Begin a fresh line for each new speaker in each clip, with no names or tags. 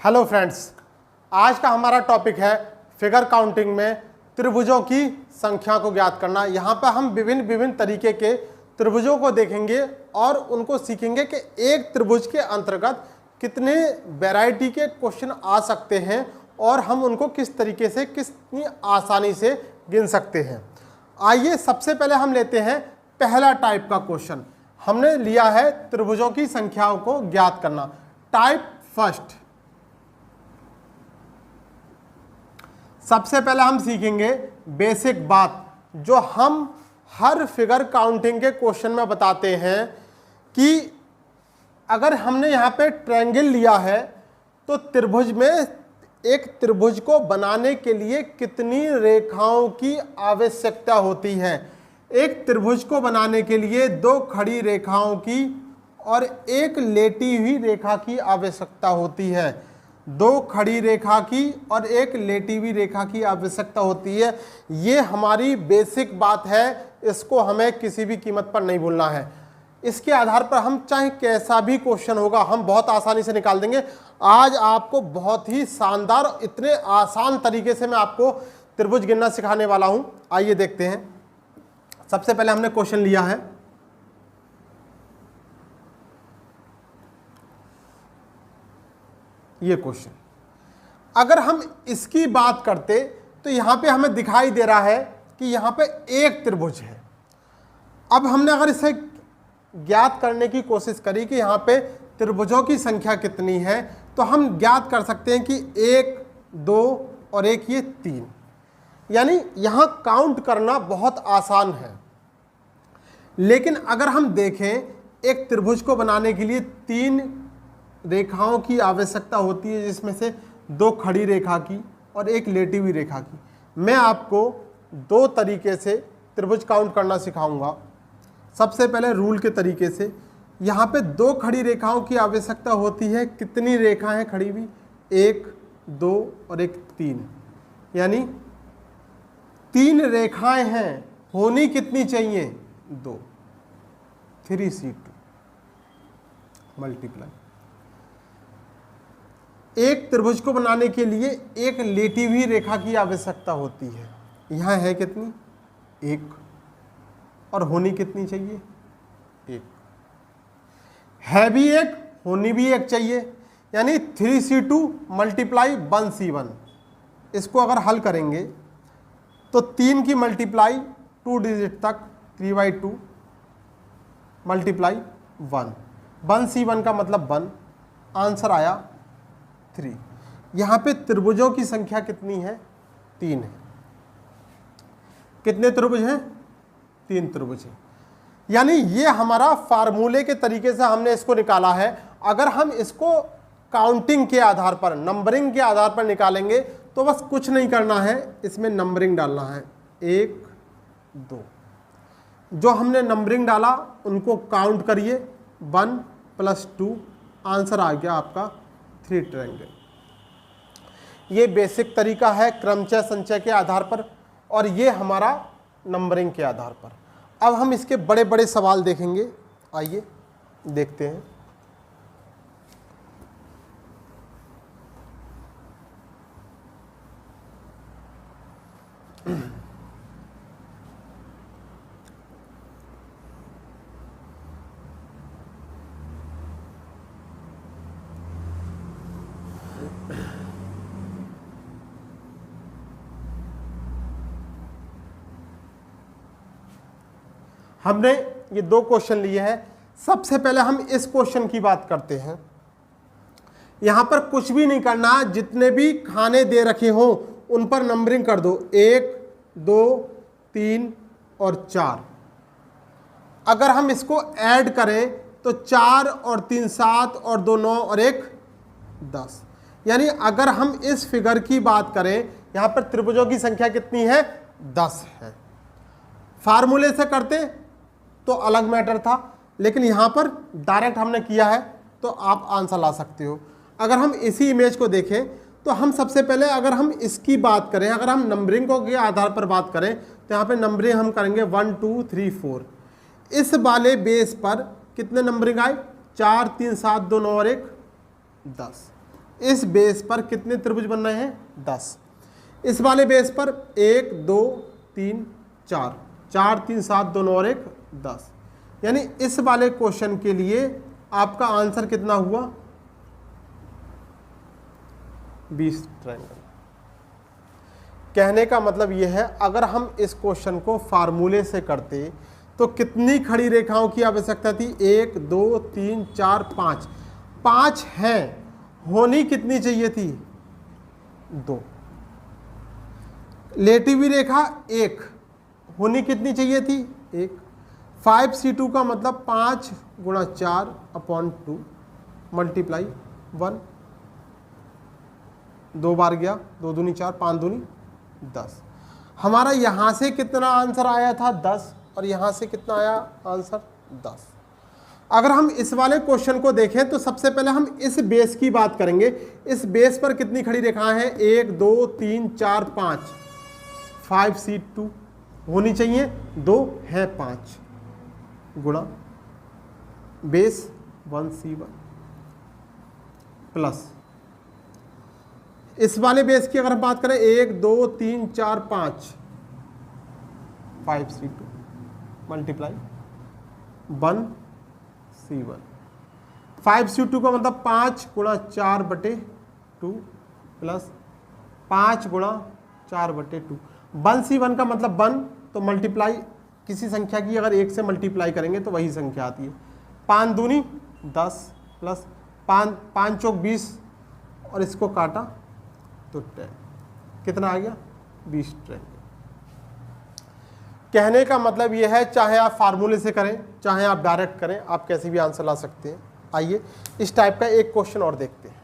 Hello friends, आज का हमारा टॉपिक है फिगर काउंटिंग में त्रिभुजों की संख्या को ज्ञात करना। यहाँ पर हम विभिन्न तरीके के त्रिभुजों को देखेंगे और उनको सीखेंगे कि एक त्रिभुज के अंतर्गत कितने वैरायटी के क्वेश्चन आ सकते हैं और हम उनको किस तरीके से कितनी आसानी से गिन सकते हैं। आइए सबसे पहले हम लेते हैं पहला टाइप का क्वेश्चन। हमने लिया है त्रिभुजों की संख्याओं को ज्ञात करना। टाइप फर्स्ट, सबसे पहले हम सीखेंगे बेसिक बात जो हम हर फिगर काउंटिंग के क्वेश्चन में बताते हैं कि अगर हमने यहाँ पे ट्रायंगल लिया है तो त्रिभुज में एक त्रिभुज को बनाने के लिए कितनी रेखाओं की आवश्यकता होती है। एक त्रिभुज को बनाने के लिए दो खड़ी रेखाओं की और एक लेटी हुई रेखा की आवश्यकता होती है। दो खड़ी रेखा की और एक लेटी हुई रेखा की आवश्यकता होती है। ये हमारी बेसिक बात है, इसको हमें किसी भी कीमत पर नहीं भूलना है। इसके आधार पर हम चाहे कैसा भी क्वेश्चन होगा हम बहुत आसानी से निकाल देंगे। आज आपको बहुत ही शानदार, इतने आसान तरीके से मैं आपको त्रिभुज गिनना सिखाने वाला हूं। आइए देखते हैं। सबसे पहले हमने क्वेश्चन लिया है, ये क्वेश्चन। अगर हम इसकी बात करते तो यहां पे हमें दिखाई दे रहा है कि यहां पे एक त्रिभुज है। अब हमने अगर इसे ज्ञात करने की कोशिश करी कि यहां पे त्रिभुजों की संख्या कितनी है, तो हम ज्ञात कर सकते हैं कि 1, 2 और एक ये 3। यानी यहां काउंट करना बहुत आसान है। लेकिन अगर हम देखें एक त्रिभुज को बनाने के लिए 3 रेखाओं की आवश्यकता होती है, जिसमें से 2 खड़ी रेखा की और एक लेटी हुई रेखा की। मैं आपको 2 तरीके से त्रिभुज काउंट करना सिखाऊंगा। सबसे पहले रूल के तरीके से, यहाँ पे 2 खड़ी रेखाओं की आवश्यकता होती है। कितनी रेखाएं खड़ी हुई? 1, 2 और एक 3। यानी 3 रेखाएं हैं, होनी कितनी चाहिए? 2। 3C2 multiply. एक त्रिभुज को बनाने के लिए एक लेटी हुई रेखा की आवश्यकता होती है। यहां है कितनी? 1। और होनी कितनी चाहिए? 1। है भी 1, होनी भी 1 चाहिए। यानी 3C2 मल्टीप्लाई 1C1। इसको अगर हल करेंगे तो 3 की मल्टीप्लाई 2 डिजिट तक 3/2 मल्टीप्लाई 1। 1C1 का मतलब 1। आंसर आया 3। यहाँ पे त्रिभुजों की संख्या कितनी है? 3 है। कितने त्रिभुज हैं? 3 त्रिभुज हैं। यानी ये हमारा फार्मूले के तरीके से हमने इसको निकाला है। अगर हम इसको काउंटिंग के आधार पर, नंबरिंग के आधार पर निकालेंगे तो बस कुछ नहीं करना है, इसमें नंबरिंग डालना है। 1, 2। जो हमने नंबरिंग डाला उनको काउंट करिए। 1 + 2, आंसर आ गया आपका 3 ट्रायंगल। ये बेसिक तरीका है क्रमचय संचय के आधार पर, और ये हमारा नंबरिंग के आधार पर। अब हम इसके बड़े बड़े सवाल देखेंगे। आइए देखते हैं। हमने ये 2 क्वेश्चन लिए हैं। सबसे पहले हम इस क्वेश्चन की बात करते हैं। यहां पर कुछ भी नहीं करना, जितने भी खाने दे रखे हो उन पर नंबरिंग कर दो। 1, 2, 3 और 4। अगर हम इसको ऐड करें तो 4 और 3 7 और 2 9 और एक 10। यानी अगर हम इस फिगर की बात करें, यहां पर त्रिभुजों की संख्या कितनी है? 10 है। फार्मूले से करते तो अलग मैटर था, लेकिन यहां पर डायरेक्ट हमने किया है तो आप आंसर ला सकते हो। अगर हम इसी इमेज को देखें तो हम सबसे पहले, अगर हम इसकी बात करें, अगर हम नंबरिंग को के आधार पर बात करें तो यहाँ पे नंबरिंग हम करेंगे 1 2 3 4। इस वाले बेस पर कितने नंबरिंग आए? 4 3 7 2 9 और एक 10। इस बेस पर कितने त्रिभुज बन रहे हैं? 10। इस वाले बेस पर 1 2 3 4, 4 3 7 2 9 और 1 10, यानी इस वाले क्वेश्चन के लिए आपका आंसर कितना हुआ? 20 ट्रायंगल। कहने का मतलब यह है, अगर हम इस क्वेश्चन को फार्मूले से करते तो कितनी खड़ी रेखाओं की आवश्यकता थी? 1 2 3 4 5, 5 हैं, होनी कितनी चाहिए थी? 2। लेटी हुई रेखा 1, होनी कितनी चाहिए थी? 1। 5C2 का मतलब 5 गुणा 4/2 मल्टीप्लाई 1, 2 बार गया, 2 दूनी 4, 5 दूनी 10। हमारा यहां से कितना आंसर आया था? 10, और यहां से कितना आया आंसर? 10। अगर हम इस वाले क्वेश्चन को देखें तो सबसे पहले हम इस बेस की बात करेंगे। इस बेस पर कितनी खड़ी रेखाएं हैं? 1 2 3 4 5, 5C2 होनी चाहिए, 2 है 5 गुणा बेस 1C1 प्लस इस वाले बेस की अगर हम बात करें 1 2 3 4 5, 5C2 मल्टीप्लाई 1C1। 5C2 का मतलब 5 गुणा 4/2 प्लस 5 गुणा 4/2। 1C1 का मतलब 1, तो मल्टीप्लाई किसी संख्या की अगर 1 से मल्टीप्लाई करेंगे तो वही संख्या आती है। 5 दूनी 10 प्लस 5 चौक 20 और इसको काटा तो 10, कितना आ गया? 20 ट्रायंगल। कहने का मतलब यह है, चाहे आप फार्मूले से करें चाहे आप डायरेक्ट करें, आप कैसे भी आंसर ला सकते हैं। आइए इस टाइप का एक क्वेश्चन और देखते हैं।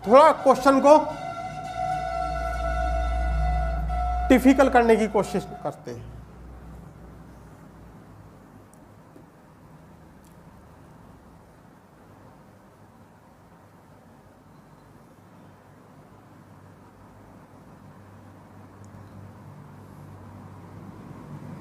थोड़ा क्वेश्चन को डिफिकल्ट करने की कोशिश करते हैं।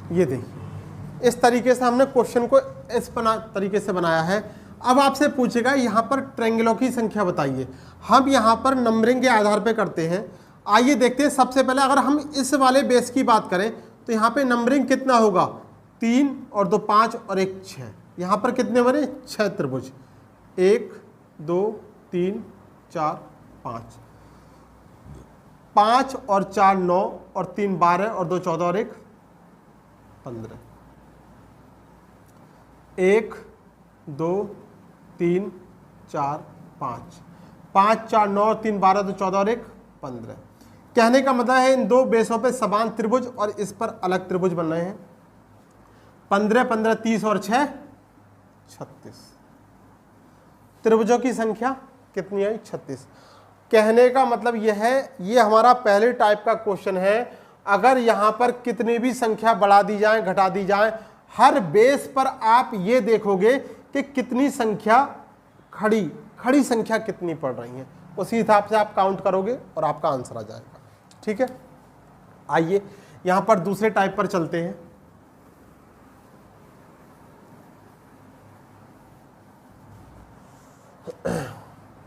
ये देखिए, इस तरीके से हमने क्वेश्चन को इस तरीके से बनाया है। अब आपसे पूछेगा यहाँ पर ट्रायंगलों की संख्या बताइए। हम यहाँ पर नंबरिंग के आधार पे करते हैं। आइए देखते हैं। सबसे पहले अगर हम इस वाले बेस की बात करें तो यहाँ पे नंबरिंग कितना होगा? 3 और 2 5 और 1 6। यहाँ पर कितने बने? 6 त्रिभुज। 1 2 3 4 5, 5 और 4 9 और 3 12 और 2 14 और 1 15। 1 2 3 4 5, 5 4 9 और 3 12 2 14 और 1 15। कहने का मतलब है इन दो बेसों पे समान त्रिभुज और इस पर अलग त्रिभुज बन रहे हैं। 15 15 30 और 6 36। त्रिभुजों की संख्या कितनी आई? 36। कहने का मतलब यह है, ये हमारा पहले टाइप का क्वेश्चन है। अगर यहां पर कितनी भी संख्या बढ़ा दी जाए घटा दी जाए, हर बेस पर आप ये देखोगे कि कितनी संख्या खड़ी संख्या कितनी पड़ रही है, उसी हिसाब से आप काउंट करोगे और आपका आंसर आ जाएगा। ठीक है, आइए यहां पर दूसरे टाइप पर चलते हैं।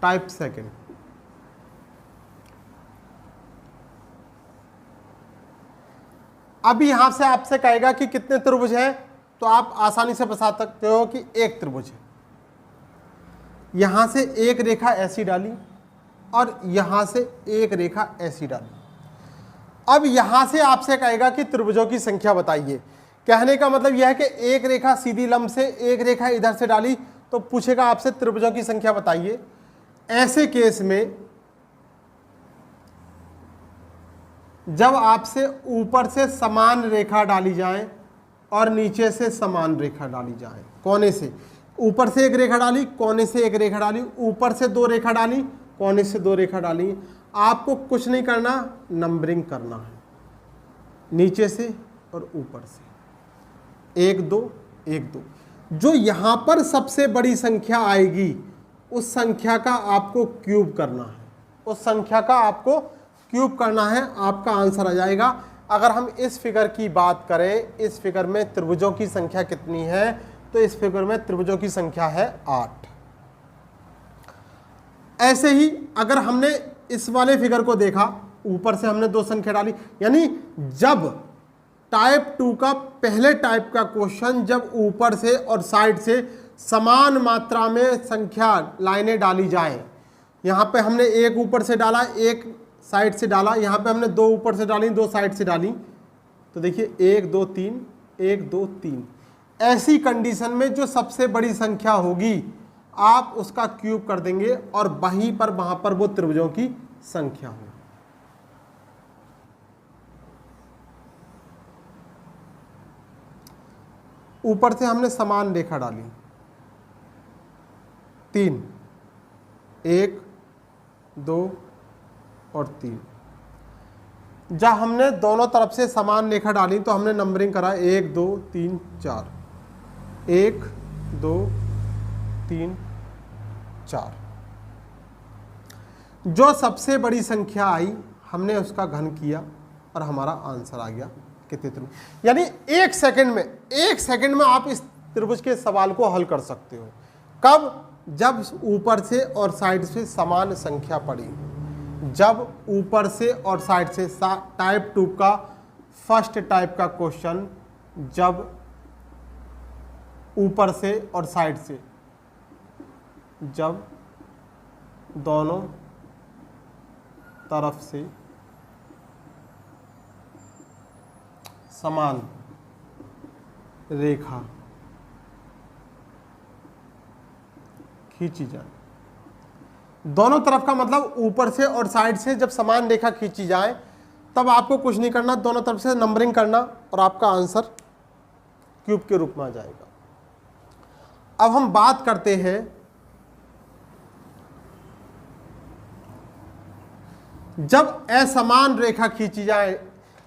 Type second. अभी यहां से आपसे कहेगा कि कितने त्रिभुज हैं, तो आप आसानी से बता सकते हो कि एक त्रिभुज है। यहां से एक रेखा ऐसी डाली और यहां से एक रेखा ऐसी डाली। अब यहां से आपसे कहेगा कि त्रिभुजों की संख्या बताइए। कहने का मतलब यह है कि एक रेखा सीधी लंब से एक रेखा इधर से डाली तो पूछेगा आपसे त्रिभुजों की संख्या बताइए। ऐसे केस में जब आपसे ऊपर से समान रेखा डाली जाए और नीचे से समान रेखा डाली जाए, कोने से ऊपर से एक रेखा डाली, कोने से एक रेखा डाली, ऊपर से दो रेखा डाली, कोने से दो रेखा डाली, आपको कुछ नहीं करना, नंबरिंग करना है नीचे से और ऊपर से 1 2 1 2। जो यहां पर सबसे बड़ी संख्या आएगी उस संख्या का आपको क्यूब करना है, उस संख्या का आपको क्यूब करना है, आपका आंसर आ जाएगा। अगर हम इस फिगर की बात करें, इस फिगर में त्रिभुजों की संख्या कितनी है, तो इस फिगर में त्रिभुजों की संख्या है 8। ऐसे ही अगर हमने इस वाले फिगर को देखा, ऊपर से हमने 2 संख्या डाली, यानी जब टाइप 2 का पहले टाइप का क्वेश्चन जब ऊपर से और साइड से समान मात्रा में संख्या लाइनें डाली जाए, यहाँ पे हमने एक ऊपर से डाला, एक साइड से डाला, यहाँ पे हमने 2 ऊपर से डाली, 2 साइड से डाली, तो देखिए 1 2 3, 1 2 3। ऐसी कंडीशन में जो सबसे बड़ी संख्या होगी आप उसका क्यूब कर देंगे और वहीं पर वहां पर वो त्रिभुजों की संख्या होगी। ऊपर से हमने समान रेखा डाली, 3, 1 2 और 3। जब हमने दोनों तरफ से समान रेखा डाली तो हमने नंबरिंग करा 1 2 3 4, 1 2 3 4। जो सबसे बड़ी संख्या आई हमने उसका घन किया और हमारा आंसर आ गया कितने त्रिभुज। यानी 1 सेकंड में आप इस त्रिभुज के सवाल को हल कर सकते हो। कब? जब ऊपर से और साइड से समान संख्या पड़ी, जब ऊपर से और साइड से टाइप 2 का फर्स्ट टाइप का क्वेश्चन जब ऊपर से और साइड से जब दोनों तरफ से समान रेखा खींची जाए, दोनों तरफ का मतलब ऊपर से और साइड से जब समान रेखा खींची जाए तब आपको कुछ नहीं करना, दोनों तरफ से नंबरिंग करना और आपका आंसर क्यूब के रूप में आ जाएगा। अब हम बात करते हैं जब असमान रेखा खींची जाए,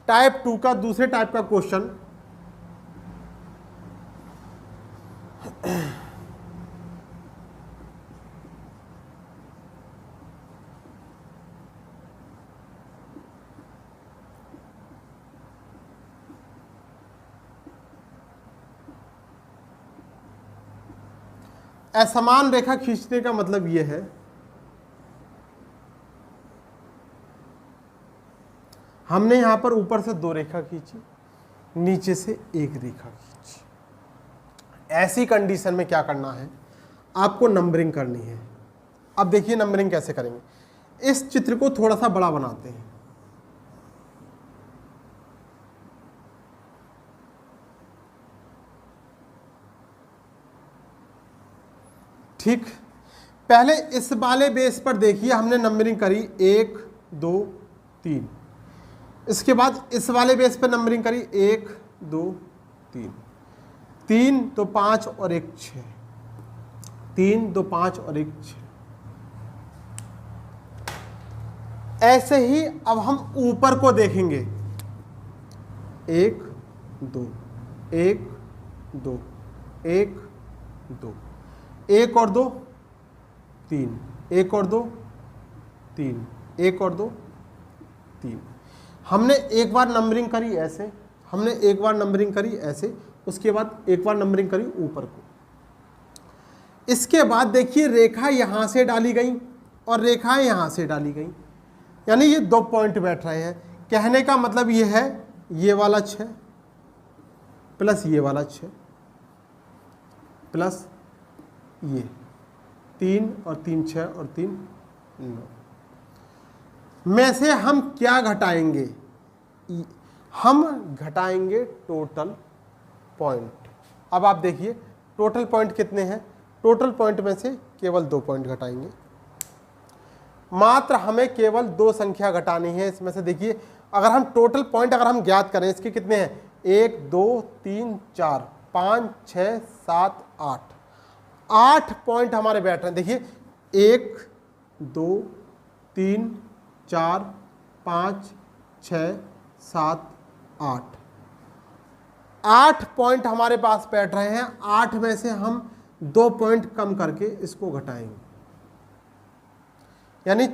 टाइप 2 का दूसरे टाइप का क्वेश्चन असमान रेखा खींचने का मतलब यह है हमने यहां पर ऊपर से 2 रेखा खींची, नीचे से 1 रेखा खींची। ऐसी कंडीशन में क्या करना है, आपको नंबरिंग करनी है। अब देखिए नंबरिंग कैसे करेंगे। इस चित्र को थोड़ा सा बड़ा बनाते हैं, ठीक। पहले इस वाले बेस पर देखिए हमने नंबरिंग करी 1 2 3, इसके बाद इस वाले बेस पर नंबरिंग करी 1 2 3, 3 2 5 और 1 6, 3 2 5 और 1 6। ऐसे ही अब हम ऊपर को देखेंगे 1 2 1 2 1 2, 1 और 2 3, 1 और 2 3, 1 और 2 3। हमने एक बार नंबरिंग करी ऐसे, हमने एक बार नंबरिंग करी ऐसे, उसके बाद एक बार नंबरिंग करी ऊपर को। इसके बाद देखिए रेखा यहां से डाली गई और रेखाएं यहां से डाली गई, यानी ये 2 पॉइंट बैठ रहे हैं। कहने का मतलब ये है ये वाला 6 प्लस ये वाला 6 प्लस ये 3 और 3 6 और 3 9 में से हम क्या घटाएंगे, हम घटाएंगे टोटल पॉइंट। अब आप देखिए टोटल पॉइंट कितने हैं, टोटल पॉइंट में से केवल 2 पॉइंट घटाएंगे। मात्र हमें केवल 2 संख्या घटानी है इसमें से। देखिए अगर हम टोटल पॉइंट अगर हम ज्ञात करें इसके कितने हैं, 1 2 3 4 5 6 7 8, 8 पॉइंट हमारे बैठ रहे हैं। देखिए 1 2 3 4 5 6 7 8, 8 पॉइंट हमारे पास बैठ रहे हैं। 8 में से हम 2 पॉइंट कम करके इसको घटाएंगे, यानी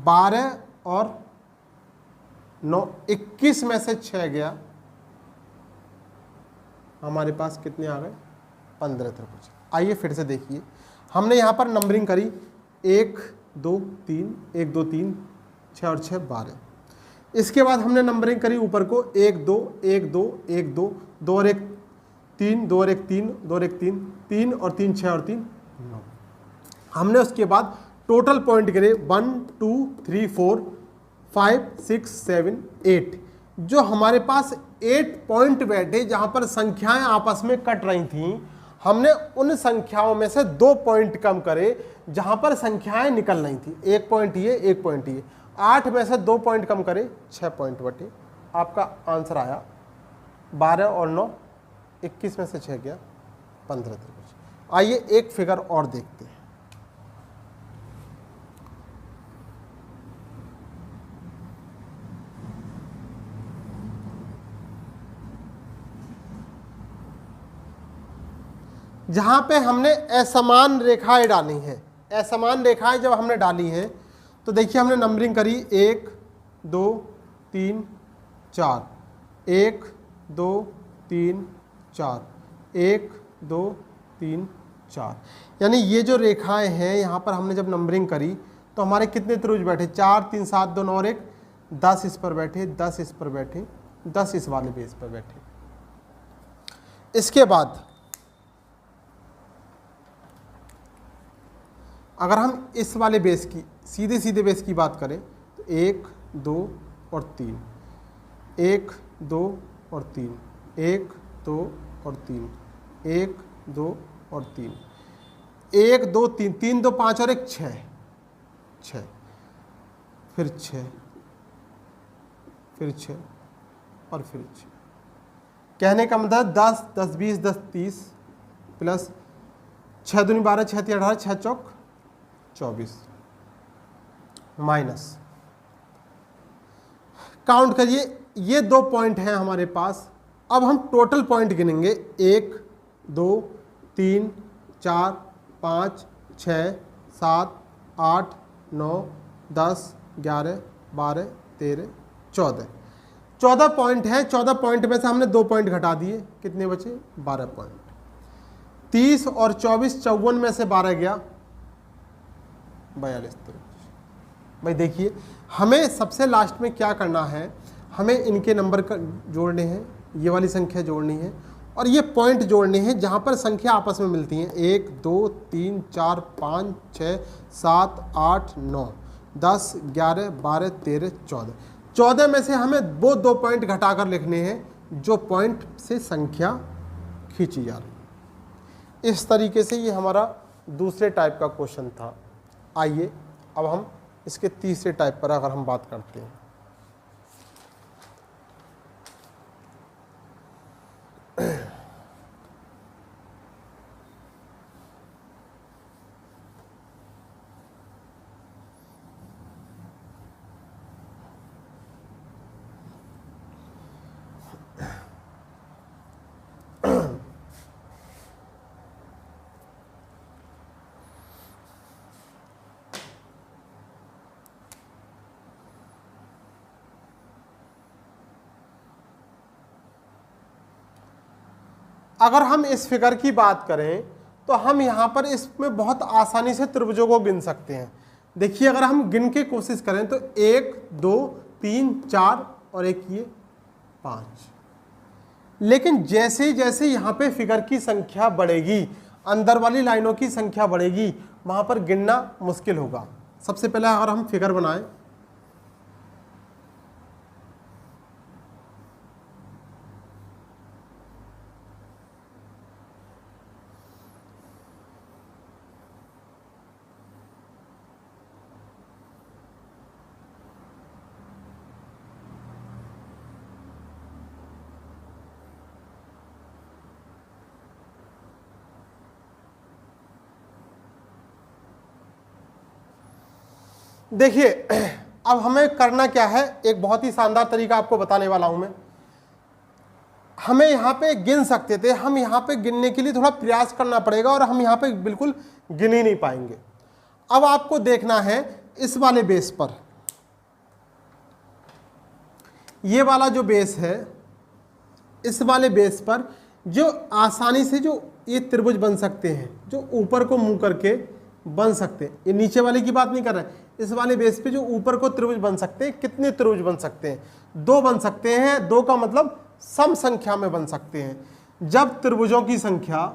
12 और 9, 21 में से 6 गया, हमारे पास कितने आ गए? 15 त्रिभुज। आइए फिर से देखिए, हमने यहाँ पर नंबरिंग करी 1 2 3 1 2 3 6 और 6 12। इसके बाद हमने नंबरिंग करी ऊपर को 1 2 1 2 1 2 2 और 1 3 2 और 1 3 2 और 1 3 3 और 3 6 और 3 9। हमने उसके बाद टोटल पॉइंट गिरे 1 2 3 4 5 6 7 8। जो हमारे पास 8 पॉइंट बैठे जहां पर संख्याएं आपस में कट रही थीं, हमने उन संख्याओं में से 2 पॉइंट कम करे जहां पर संख्याएं निकल रही थी। 1 पॉइंट ये, 1 पॉइंट ये। 8 में से 2 पॉइंट कम करे, 6 पॉइंट बटे। आपका आंसर आया 12 और 9, 21 में से 6 गया 15 त्रिभुज। आइए एक फिगर और देखते हैं। जहां पे हमने असमान रेखाएं डाली हैं, असमान रेखाएं जब हमने डाली हैं तो देखिए हमने नंबरिंग करी 1 2 3 4 1 2 3 4 1 2 3 4। यानी ये जो रेखाएं हैं यहाँ पर हमने जब नंबरिंग करी तो हमारे कितने त्रिभुज बैठे? 4 3 7 2 9 और 1 10 इस पर बैठे, 10 इस पर बैठे, 10 इस वाले बेस पर बैठे। इसके बाद अगर हम इस वाले बेस की सीधे सीधे बेस की बात करें तो 1 2 और 3, 1 2 और 3, 1 2 और 3, 1 2 और 3, 1 2 3 3 2 5 और 1 6 6, फिर 6, फिर 6 और फिर 6। कहने का मतलब 10 10 20 10 30 प्लस 6 दूनी 12 6 3 18 6 चौक 24 माइनस, काउंट करिए, ये 2 पॉइंट हैं हमारे पास। अब हम टोटल पॉइंट गिनेंगे 1 2 3 4 5 6 7 8 9 10 11 12 13 14। 14 पॉइंट हैं। 14 पॉइंट में से हमने 2 पॉइंट घटा दिए, कितने बचे? 12 पॉइंट। 30 और 24 54 में से 12 गया 42 त्रिभुज। भाई देखिए, हमें सबसे लास्ट में क्या करना है, हमें इनके नंबर जोड़ने हैं, ये वाली संख्या जोड़नी है और ये पॉइंट जोड़ने हैं जहां पर संख्या आपस में मिलती हैं। 1 2 3 4 5 6 7 8 9 10 11 12 13 14। 14 में से हमें वो 2 पॉइंट घटाकर लिखने हैं जो पॉइंट से संख्या खींची जा रही। इस तरीके से ये हमारा दूसरे टाइप का क्वेश्चन था। आइए अब हम इसके तीसरे टाइप पर अगर हम बात करते हैं। अगर हम इस फिगर की बात करें तो हम यहाँ पर इसमें बहुत आसानी से त्रिभुजों को गिन सकते हैं। देखिए अगर हम गिन के कोशिश करें तो 1 2 3 4 और एक ये 5। लेकिन जैसे जैसे यहाँ पे फिगर की संख्या बढ़ेगी, अंदर वाली लाइनों की संख्या बढ़ेगी, वहाँ पर गिनना मुश्किल होगा। सबसे पहले अगर हम फिगर बनाएं, देखिए अब हमें करना क्या है, एक बहुत ही शानदार तरीका आपको बताने वाला हूं मैं। हमें यहाँ पे गिन सकते थे, हम यहाँ पे गिनने के लिए थोड़ा प्रयास करना पड़ेगा और हम यहाँ पे बिल्कुल गिन ही नहीं पाएंगे। अब आपको देखना है इस वाले बेस पर, ये वाला जो बेस है, इस वाले बेस पर जो आसानी से जो ये त्रिभुज बन सकते हैं, जो ऊपर को मुंह करके बन सकते हैं, ये नीचे वाले की बात नहीं कर रहे हैं, इस वाले बेस पे जो ऊपर को त्रिभुज बन सकते हैं, कितने त्रिभुज बन सकते हैं? 2 बन सकते हैं। 2 का मतलब सम संख्या में बन सकते हैं। जब त्रिभुजों की संख्या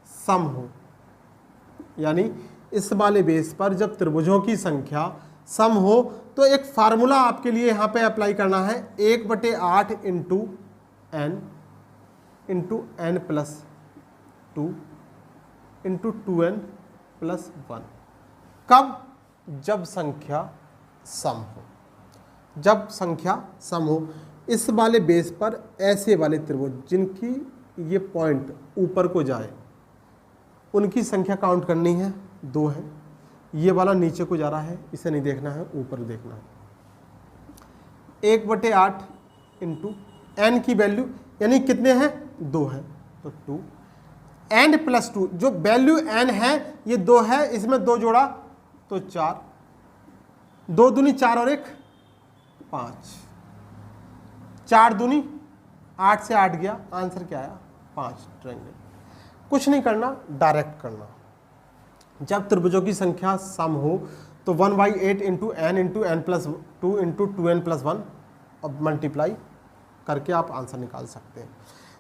सम हो, यानी इस वाले बेस पर जब त्रिभुजों की संख्या सम हो, तो एक फार्मूला आपके लिए यहां पे अप्लाई करना है, 1/8 into n plus 2 into 2n plus 1। कब? जब संख्या सम हो। जब संख्या सम हो, इस वाले बेस पर ऐसे वाले त्रिभुज जिनकी ये पॉइंट ऊपर को जाए, उनकी संख्या काउंट करनी है, 2 है। ये वाला नीचे को जा रहा है, इसे नहीं देखना है, ऊपर देखना है। 1/8 इंटू n की वैल्यू यानी कितने हैं? 2 है, तो 2 n प्लस 2, जो वैल्यू n है ये 2 है, इसमें 2 जोड़ा तो 4, 2 दूनी 4 और 1 5, 4 दूनी 8 से 8 गया, आंसर क्या आया? 5 ट्रायंगल। कुछ नहीं करना, डायरेक्ट करना। जब त्रिभुजों की संख्या सम हो तो 1/8 into n plus 2 into 2n plus 1 अब मल्टीप्लाई करके आप आंसर निकाल सकते हैं।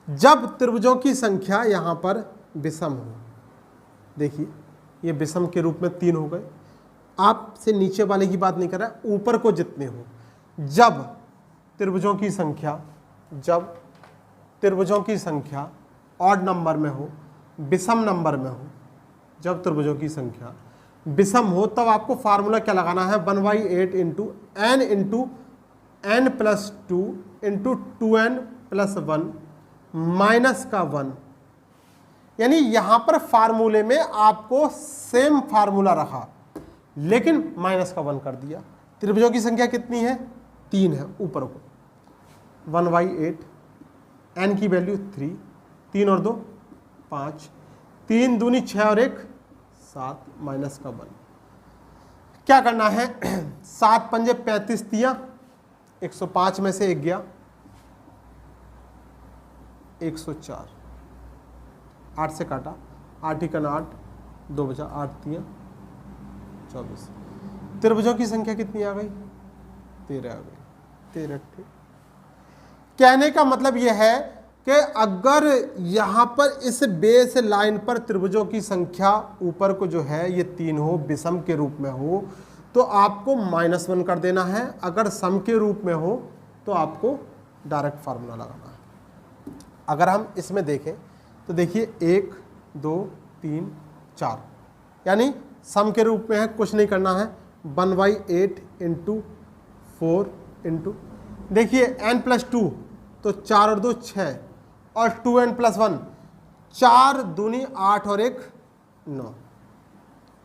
जब त्रिभुजों की संख्या यहाँ पर विषम हो, देखिए ये विषम के रूप में 3 हो गए, आपसे नीचे वाले की बात नहीं कर रहा, ऊपर को जितने हो। जब त्रिभुजों की संख्या ऑड नंबर में हो, विषम नंबर में हो, जब त्रिभुजों की संख्या विषम हो, तब आपको फार्मूला क्या लगाना है? 1/8 into n plus 2 into 2n plus 1 minus का 1। यानी यहां पर फार्मूले में आपको सेम फार्मूला रखा, लेकिन माइनस का 1 कर दिया। त्रिभुजों की संख्या कितनी है? 3 है ऊपर को। 1/8 n की वैल्यू 3, 3 और 2 5, 3 दूनी 6 और 1 7 माइनस का 1। क्या करना है? 7 पंजे 35 तिया, 105 में से 1 गया 104, 8 से काटा, 8 ही का 8, 2 बचा, 8 तिया 24। त्रिभुजों की संख्या कितनी आ गई? 13 आ गई। 13। ठीक। कहने का मतलब यह है कि अगर यहाँ पर इस बेस लाइन पर त्रिभुजों की संख्या ऊपर को जो है ये 3 हो, विषम के रूप में हो, तो आपको -1 कर देना है। अगर सम के रूप में हो तो आपको डायरेक्ट फार्मूला लगाना है। अगर हम इसमें देखें तो देखिए 1 2 3 4, यानी सम के रूप में है, कुछ नहीं करना है। 1/8 इंटू 4 इंटू, देखिए n प्लस 2 तो 4 और 2 6 और 2n प्लस 1, 4 दूनी 8 और 1 9,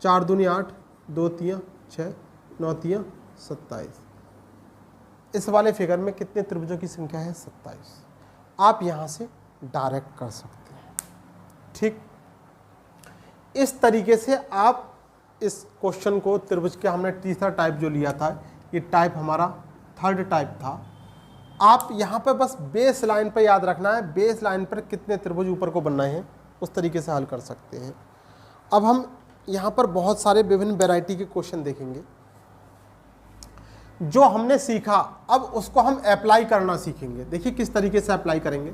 4 दूनी 8, 2 तिया 6, 9 तिया 27। इस वाले फिगर में कितने त्रिभुजों की संख्या है? 27। आप यहां से डायरेक्ट कर सकते हैं। ठीक, इस तरीके से आप इस क्वेश्चन को, त्रिभुज के हमने तीसरा टाइप जो लिया था, ये टाइप हमारा 3rd टाइप था। आप यहाँ पर बस बेस लाइन पर याद रखना है, बेस लाइन पर कितने त्रिभुज ऊपर को बनना है, उस तरीके से हल कर सकते हैं। अब हम यहाँ पर बहुत सारे विभिन्न वैरायटी के क्वेश्चन देखेंगे। जो हमने सीखा अब उसको हम अप्लाई करना सीखेंगे। देखिए किस तरीके से अप्लाई करेंगे।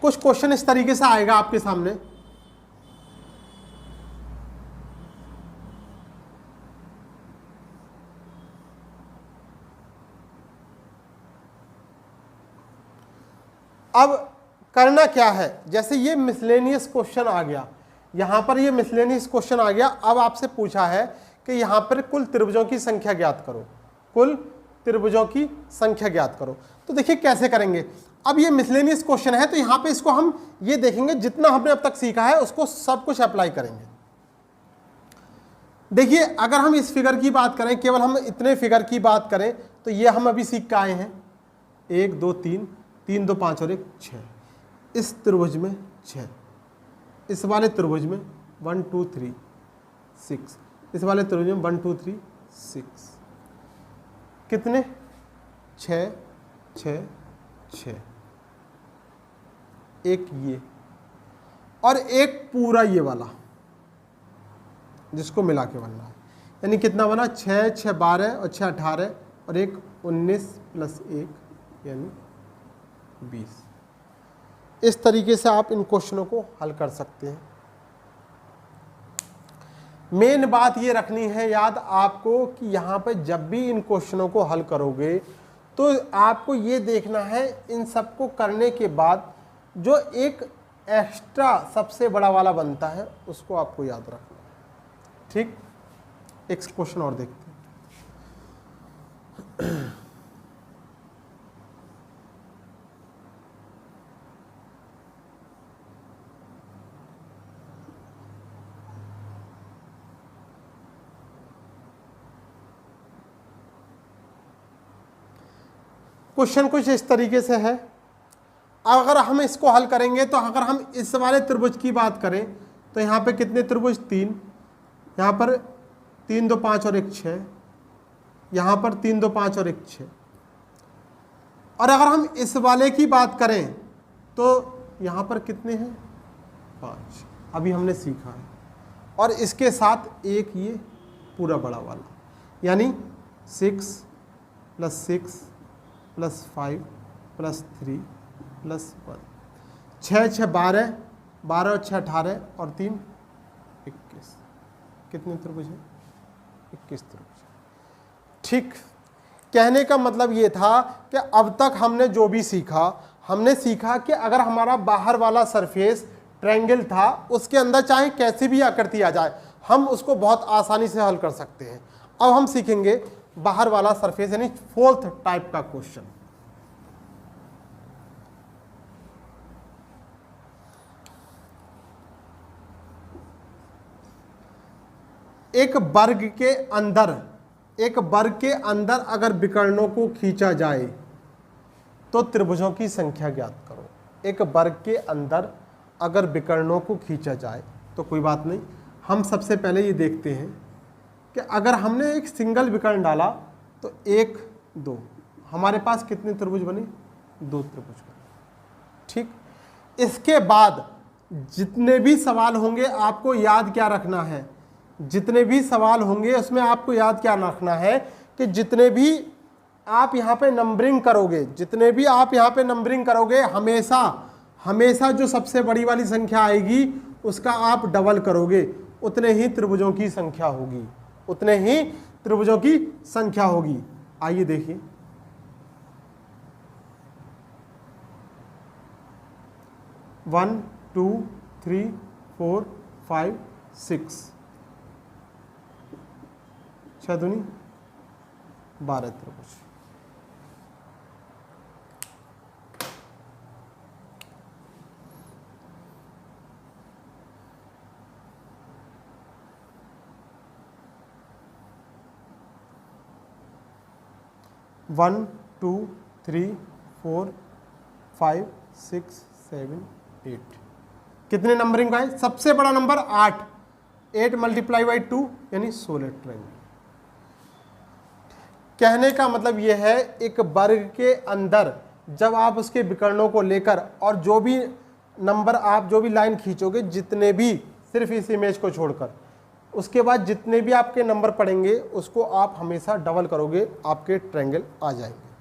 कुछ क्वेश्चन इस तरीके से आएगा आपके सामने। अब करना क्या है, जैसे ये मिसलेनियस क्वेश्चन आ गया, यहां पर ये मिसलेनियस क्वेश्चन आ गया। अब आपसे पूछा है कि यहां पर कुल त्रिभुजों की संख्या ज्ञात करो, कुल त्रिभुजों की संख्या ज्ञात करो। तो देखिए कैसे करेंगे। अब ये मिसलेनियस क्वेश्चन है, तो यहां पे इसको हम ये देखेंगे, जितना हमने अब तक सीखा है उसको सब कुछ अप्लाई करेंगे। देखिए अगर हम इस फिगर की बात करें, केवल हम इतने फिगर की बात करें, तो ये हम अभी सीख के आए हैं 1 2 3, 3 2 5 और 1 6। इस त्रिभुज में 6, इस वाले त्रिभुज में 1 2 3 6, इस वाले त्रिभुज में 1 2 3 6, कितने 6 6 6, एक ये और एक पूरा ये वाला जिसको मिला के बन रहा है, यानी कितना बना 6 6 12 और 6 18 और एक 19 प्लस 1 यानी 20। इस तरीके से आप इन क्वेश्चनों को हल कर सकते हैं। मेन बात ये रखनी है याद आपको कि यहाँ पे जब भी इन क्वेश्चनों को हल करोगे तो आपको ये देखना है इन सबको करने के बाद जो एक एक्स्ट्रा सबसे बड़ा वाला बनता है उसको आपको याद रखना है। ठीक, एक क्वेश्चन और देखते हैं। क्वेश्चन कुछ इस तरीके से है। अगर हम इसको हल करेंगे तो अगर हम इस वाले त्रिभुज की बात करें तो यहाँ पे कितने त्रिभुज 3, यहाँ पर 3 2 5 और 1 6, यहाँ पर 3 2 5 और 1 6। और अगर हम इस वाले की बात करें तो यहाँ पर कितने हैं 5, अभी हमने सीखा है, और इसके साथ एक ये पूरा बड़ा वाला यानी 6 + 6 + 5 + 3 + 1, 6 6 12 12 और 6 18 और 3 21, कितने त्रिभुज है 21 त्रिभुज। ठीक, कहने का मतलब ये था कि अब तक हमने जो भी सीखा, हमने सीखा कि अगर हमारा बाहर वाला सरफेस ट्रायंगल था उसके अंदर चाहे कैसी भी आकृति आ जाए हम उसको बहुत आसानी से हल कर सकते हैं। अब हम सीखेंगे बाहर वाला सरफेस यानी 4th टाइप का क्वेश्चन। एक वर्ग के अंदर अगर विकर्णों को खींचा जाए तो त्रिभुजों की संख्या ज्ञात करो। एक वर्ग के अंदर अगर विकर्णों को खींचा जाए तो कोई बात नहीं, हम सबसे पहले ये देखते हैं कि अगर हमने एक सिंगल विकर्ण डाला तो 1 2, हमारे पास कितने त्रिभुज बने 2 त्रिभुज बने। ठीक, इसके बाद जितने भी सवाल होंगे आपको याद क्या रखना है, जितने भी सवाल होंगे उसमें आपको याद क्या रखना है कि जितने भी आप यहाँ पे नंबरिंग करोगे, जितने भी आप यहाँ पे नंबरिंग करोगे हमेशा जो सबसे बड़ी वाली संख्या आएगी उसका आप डबल करोगे, उतने ही त्रिभुजों की संख्या होगी, उतने ही त्रिभुजों की संख्या होगी। आइए देखिए, वन 2 3 4 5 6, 6 दूनी 12 त्रिभुज। वन 2 3 4 5 6 7 8, कितने नंबरिंग का है, सबसे बड़ा नंबर 8, 8 × 2 यानी 16 ट्रायंगल। कहने का मतलब यह है एक वर्ग के अंदर जब आप उसके विकर्णों को लेकर और जो भी नंबर आप जो भी लाइन खींचोगे, जितने भी सिर्फ इस इमेज को छोड़कर, उसके बाद जितने भी आपके नंबर पड़ेंगे उसको आप हमेशा डबल करोगे, आपके ट्रायंगल आ जाएंगे।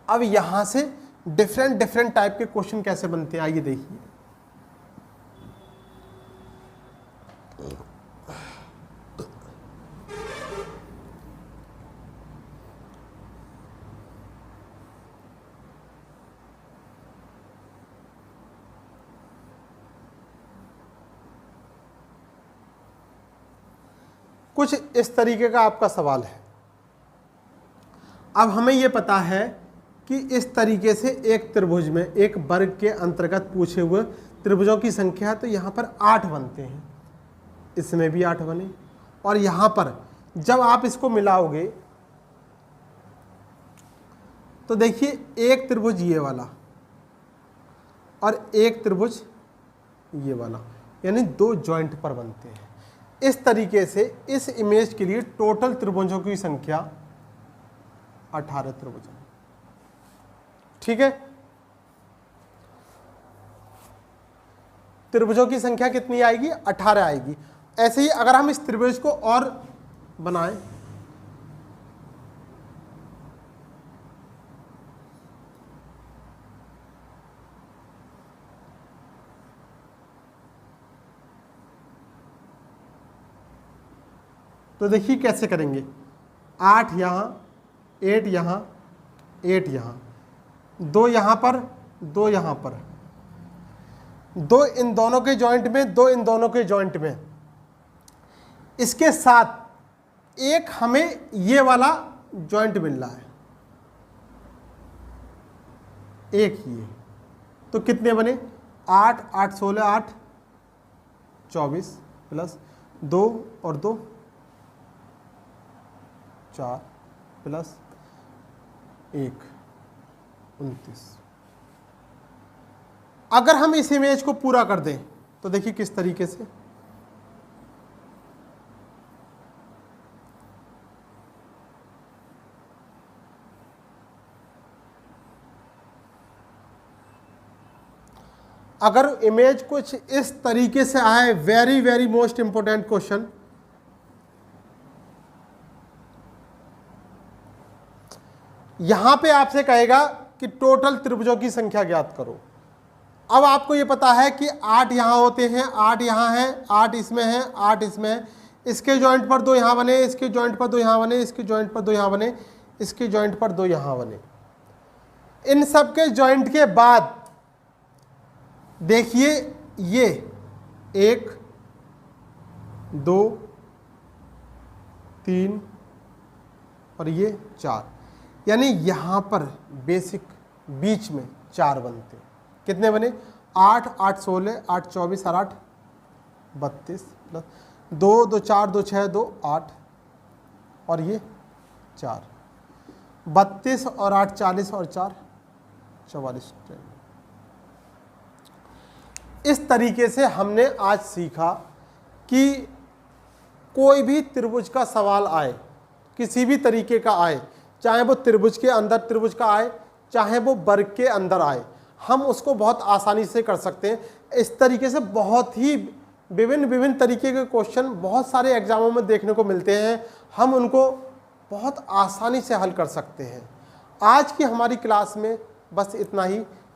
अब यहाँ से डिफरेंट टाइप के क्वेश्चन कैसे बनते हैं आइए देखिए। कुछ इस तरीके का आपका सवाल है। अब हमें यह पता है कि इस तरीके से एक त्रिभुज में एक वर्ग के अंतर्गत पूछे हुए त्रिभुजों की संख्या है, तो यहाँ पर 8 बनते हैं, इसमें भी 8 बने, और यहाँ पर जब आप इसको मिलाओगे तो देखिए एक त्रिभुज ये वाला और एक त्रिभुज ये वाला, यानी 2 जॉइंट पर बनते हैं। इस तरीके से इस इमेज के लिए टोटल त्रिभुजों की संख्या 18 त्रिभुज है। ठीक है, त्रिभुजों की संख्या कितनी आएगी? 18 आएगी। ऐसे ही अगर हम इस त्रिभुज को और बनाएं, तो देखिए कैसे करेंगे। 8 यहाँ, 8 यहाँ, 8 यहाँ, 2 यहाँ पर, 2 यहाँ पर, 2 इन दोनों के जॉइंट में, 2 इन दोनों के जॉइंट में। इसके साथ एक हमें ये वाला जॉइंट मिल रहा है, एक ये, तो कितने बने? 8, 8 16, 8 24 प्लस 2 और 2 4 प्लस 1 29। अगर हम इस इमेज को पूरा कर दें तो देखिए किस तरीके से। अगर इमेज कुछ इस तरीके से आए, very very most important question, यहां पे आपसे कहेगा कि टोटल त्रिभुजों की संख्या ज्ञात करो। अब आपको ये पता है कि 8 यहां होते हैं, 8 यहां है, 8 इसमें है, 8 इसमें है, इसके जॉइंट पर 2 यहां बने, इसके जॉइंट पर 2 यहां बने, इसके जॉइंट पर 2 यहां बने, इसके जॉइंट पर 2 यहां बने। इन सब के जॉइंट के बाद देखिए ये 1 2 3 और ये 4, यानी यहां पर बेसिक बीच में 4 बनते। कितने बने? 8 8 16 8 24 और 8 32 प्लस 2 2 4 2 6 2 8 और ये 4, 32 और 8 40 और 4 44। इस तरीके से हमने आज सीखा कि कोई भी त्रिभुज का सवाल आए, किसी भी तरीके का आए, चाहे वो त्रिभुज के अंदर त्रिभुज का आए, चाहे वो वर्ग के अंदर आए, हम उसको बहुत आसानी से कर सकते हैं। इस तरीके से बहुत ही विभिन्न तरीके के क्वेश्चन बहुत सारे एग्जामों में देखने को मिलते हैं, हम उनको बहुत आसानी से हल कर सकते हैं। आज की हमारी क्लास में बस इतना ही।